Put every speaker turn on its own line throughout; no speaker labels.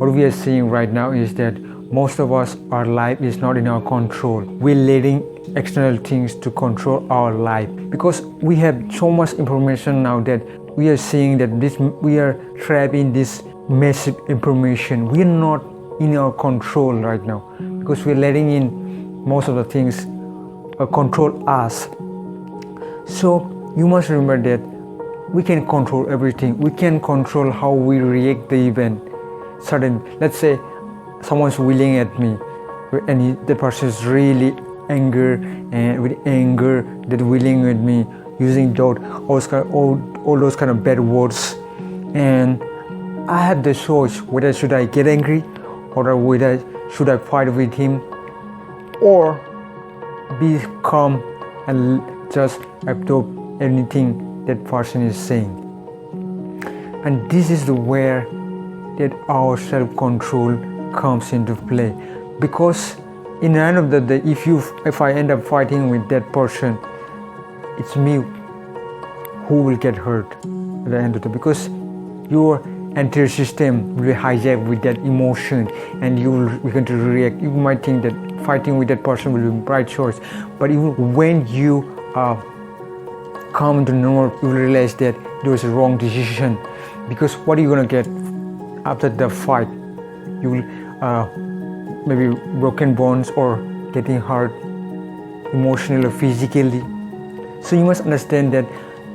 what we are seeing right now is that most of us, our life is not in our control. We're letting external things to control our life because we have so much information now that we are seeing that we are trapped in this massive information. We are not in our control right now because we're letting in most of the things control us. So you must remember that we can control everything. We can control how we react the event. Let's say someone's yelling at me and the person is really angry, and with anger that yelling at me using all those kind of bad words, and I have the choice whether should I get angry or whether should I fight with him or be calm and just absorb anything that person is saying. And this is where that our self-control comes into play, because in the end of the day, if I end up fighting with that person, it's me who will get hurt at the end of the day, because your entire system will be hijacked with that emotion and you will begin to react. You might think that fighting with that person will be the right choice, but even when you come to know, you will realize that it was a wrong decision, because what are you going to get after the fight? You will maybe broken bones or getting hurt emotionally or physically. So you must understand that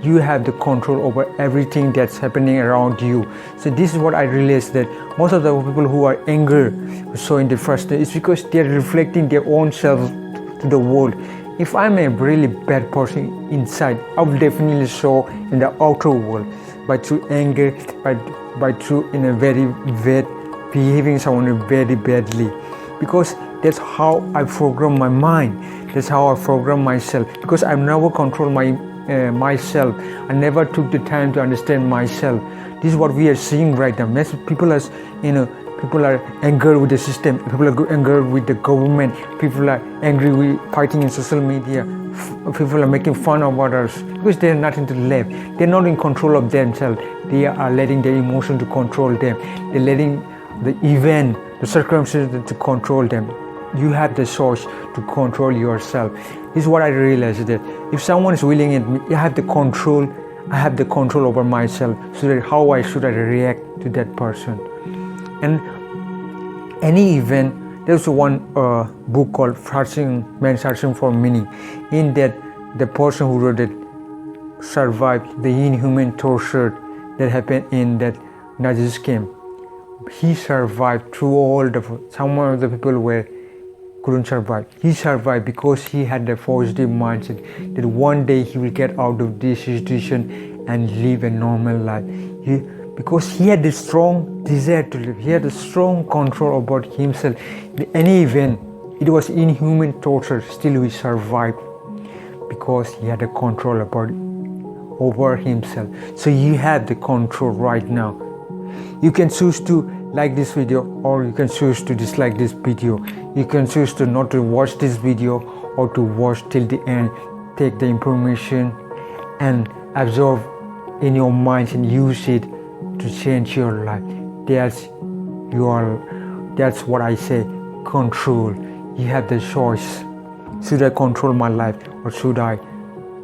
you have the control over everything that's happening around you. So this is what I realized, that most of the people who are angry, so in the first day, it's because they're reflecting their own self to the world. If I'm a really bad person inside, I will definitely show in the outer world by through anger, by through in a very bad behaving someone very badly, because that's how I program my mind. That's how I program myself, because I never control myself. I never took the time to understand myself. This is what we are seeing right now. People are angry with the system. People are angry with the government. People are angry with fighting in social media. People are making fun of others because they are not into left. They're not in control of themselves. They are letting their emotion to control them. They're letting the event, the circumstances to control them. You have the choice to control yourself. This is what I realized, that if someone is yelling at me, I have the control over myself, so that how should I react to that person. And any event, there's one book called Man Searching for Meaning. In that, the person who wrote it survived the inhuman torture that happened in that Nazi camp. He survived through some of the people couldn't survive. He survived because he had a positive mindset that one day he will get out of this situation and live a normal life. Because he had a strong desire to live. He had a strong control about himself. In any event, it was inhuman torture, still he survived because he had a control over himself. So you have the control right now. You can choose to like this video, or you can choose to dislike this video. You can choose to not to watch this video or to watch till the end. Take the information and absorb in your mind and use it to change your life. That's what I say, control. You have the choice. Should I control my life, or should I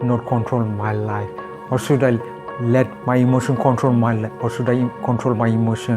not control my life? Or should I let my emotion control my life, or should I control my emotion?